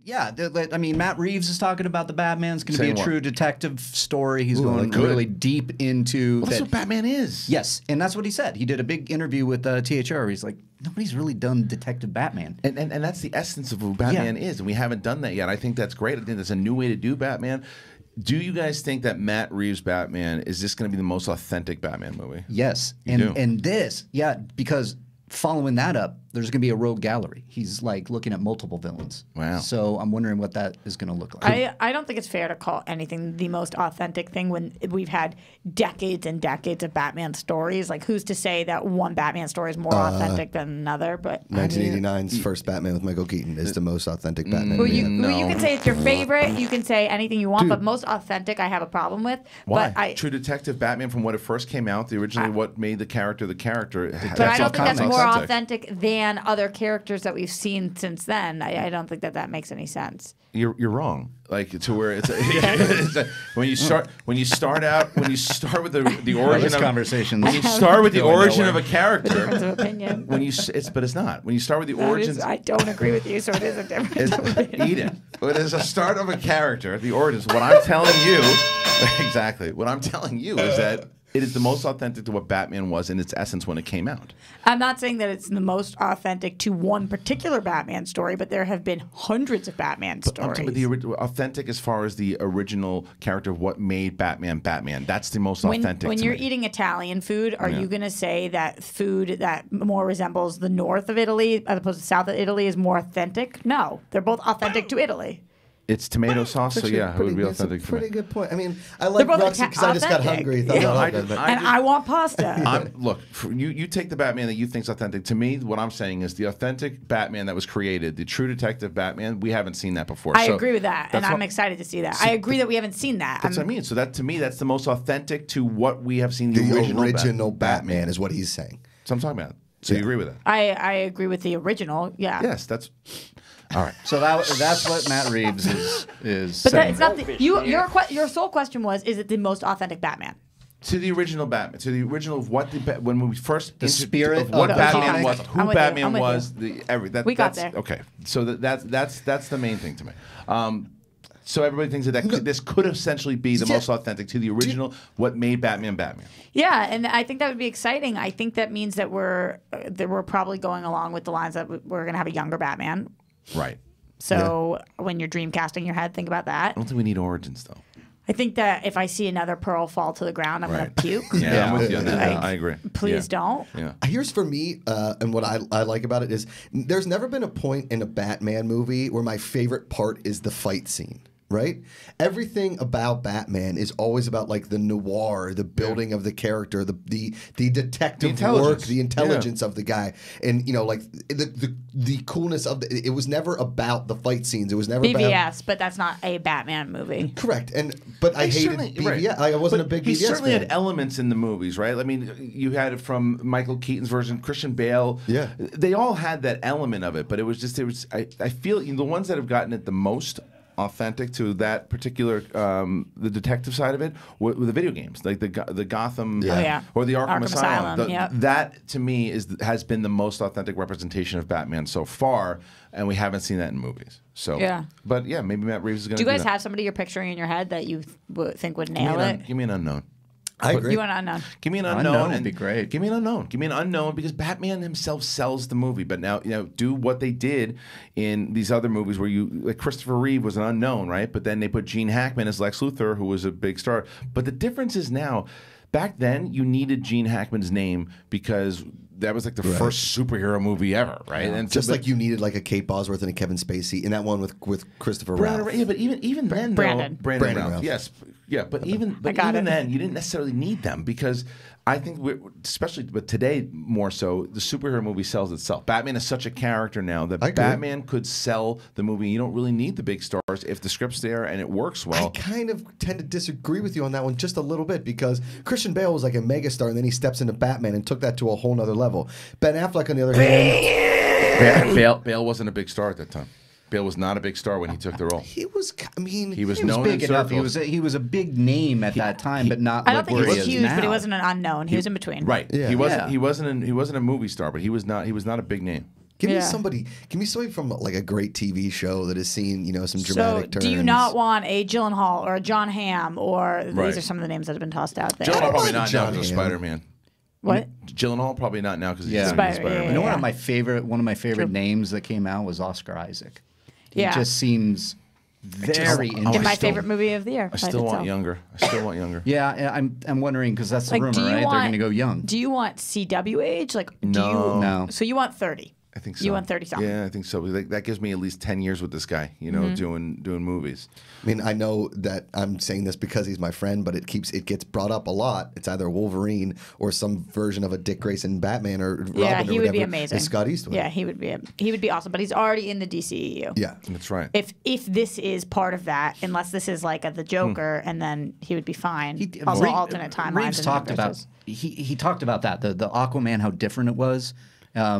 Yeah, I mean, Matt Reeves is talking about the Batman's going to be a true detective story. He's going really deep into that's what Batman is. Yes, and that's what he said. He did a big interview with THR. He's like, nobody's really done Detective Batman. And that's the essence of who Batman is, and we haven't done that yet. I think that's great. I think that's a new way to do Batman. Do you guys think that Matt Reeves' Batman is this going to be the most authentic Batman movie? Yes, and this, because following that up, there's going to be a rogue gallery. He's like looking at multiple villains. Wow. So I'm wondering what that is going to look like. I don't think it's fair to call anything the most authentic thing when we've had decades and decades of Batman stories. Like, who's to say that one Batman story is more authentic than another? But 1989's first Batman with Michael Keaton is the most authentic Batman. Well, you can say it's your favorite. You can say anything you want, but most authentic, I have a problem with. Why? But True Detective Batman, from what it first came out, the originally what made the character the character. But I don't think that's more authentic than other characters that we've seen since then. I don't think that makes any sense. You're wrong. Like, to where it's when you start with the origin of conversation. When you start with the origin of a character, Difference of opinion. But it's not. When you start with the origins, I don't agree with you, so it is a difference of opinion. Eden. But as a start of a character, the origins. What I'm telling you, exactly. What I'm telling you is that it is the most authentic to what Batman was in its essence when it came out. I'm not saying that it's the most authentic to one particular Batman story, but there have been hundreds of Batman stories. But the authentic as far as the original character of what made Batman Batman. That's the most authentic. When you're eating Italian food, are you going to say that food that more resembles the north of Italy as opposed to south of Italy is more authentic? No, they're both authentic to Italy. It's tomato sauce, so yeah, it would be authentic. Pretty good point. I mean, I like Roxy because I just got hungry. I want pasta. Look, you take the Batman that you think's authentic. To me, what I'm saying is the authentic Batman that was created, the True Detective Batman. We haven't seen that before. I agree with that, and I'm excited to see that. I agree that we haven't seen that. That's what I mean. So that to me, that's the most authentic to what we have seen. The original Batman is what he's saying. So I'm talking about. So you agree with that? I agree with the original. Yeah. Yes, that's. All right. So that's what Matt Reeves is but saying. It's not your sole question was, is it the most authentic Batman? To the original Batman, to the original of what when we first the spirit of what Batman was, who Batman was, we got there. Okay, so that's the main thing to me. So everybody thinks that this could essentially be the most authentic to the original, what made Batman Batman. Yeah, and I think that would be exciting. I think that means that we're probably going along with the lines that we're going to have a younger Batman. Right. So when you're dreamcasting your head, think about that. I don't think we need origins, though. I think that if I see another pearl fall to the ground, I'm going to puke. Yeah, I'm with you on that. I agree. Please don't. Yeah. Here's for me, and what I like about it is there's never been a point in a Batman movie where my favorite part is the fight scene. Right? Everything about Batman is always about like the noir, the building of the character, the detective work, the intelligence of the guy, and like the coolness of it was never about the fight scenes. It was never BVS, but that's not a Batman movie. Correct. But I hated BVS. Right. I wasn't a big BVS He certainly fan. had elements in the movies, right? I mean, you had it from Michael Keaton's version, Christian Bale. Yeah. They all had that element of it, but it was just I feel the ones that have gotten it the most authentic to that particular the detective side of it were the video games, like the Gotham or the Arkham Asylum. That to me has been the most authentic representation of Batman so far, and we haven't seen that in movies. So but yeah, maybe Matt Reeves is going to do you guys that. have somebody you're picturing in your head that you think would nail it? Give me an unknown. I agree. You want an unknown? Give me an unknown. Would be great. Give me an unknown. Give me an unknown because Batman himself sells the movie. But now, do what they did in these other movies where like Christopher Reeve was an unknown, right? But then they put Gene Hackman as Lex Luthor, who was a big star. But the difference is now, back then, you needed Gene Hackman's name because that was like the first superhero movie ever, right? Yeah. And just like you needed like a Kate Bosworth and a Kevin Spacey in that one with Christopher Ralph. Yeah, but even then, Brandon Ralph. Yes, yeah, but even then, you didn't necessarily need them because I think, especially but today more so, the superhero movie sells itself. Batman is such a character now that Batman could sell the movie. You don't really need the big stars if the script's there and it works well. I kind of tend to disagree with you on that one just a little bit because Christian Bale was like a megastar and then he steps into Batman and took that to a whole nother level. Ben Affleck, on the other hand, Bale wasn't a big star at that time. Bale was not a big star when he took the role. He was. I mean, he was known big enough. He was a big name at that time, but not. I don't think he was huge, now. but he wasn't an unknown. He was in between. Right. Yeah. He wasn't a movie star, but he was not a big name. Give me Yeah. somebody. Give me somebody from like a great TV show that has seen some dramatic turns. Do you not want a Gyllenhaal or a John Hamm or Right. these are some of the names that have been tossed out there? Gyllenhaal probably like not now John because of Hamm. Spider-Man. What? Gyllenhaal probably not now because he's Yeah. doing Spider- Spider-Man. yeah, You know, yeah. one of my favorite names that came out was Oscar Isaac. He Yeah. just seems very interesting. In my favorite movie of the year. I still want younger. I still want younger. Yeah, I'm wondering because that's the Like, rumor, do you right? They're want- going to go young. Do you want CW age? Like, do No. you? No. So you want 30? I think so. You want 30 something? Yeah, I think so. Like, that gives me at least 10 years with this guy, doing movies. I mean, I know that I'm saying this because he's my friend, but it gets brought up a lot. It's either Wolverine or some version of a Dick Grayson Batman or Robin Yeah, or he would be whatever, amazing. with Scott Eastwood. Yeah, he would be awesome. But he's already in the DCEU. Yeah. That's right. If this is part of that, unless this is like the Joker, and then he would be fine. Also, alternate timelines. Reeves and talked about universes. he talked about that the Aquaman, how different it was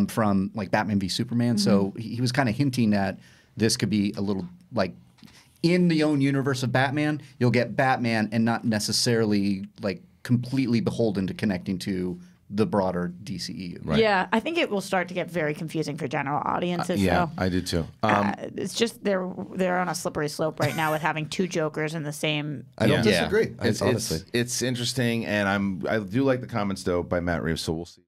from like Batman v Superman. So he was kind of hinting that this could be a little like in the own universe of Batman, you'll get Batman and not necessarily like completely beholden to connecting to the broader DCEU. Right. Yeah, I think it will start to get very confusing for general audiences. Yeah, though. I did too. It's just they're on a slippery slope right now with having two Jokers in the same. I don't Yeah. disagree. It's Honestly. interesting, and I do like the comments though by Matt Reeves. So we'll see.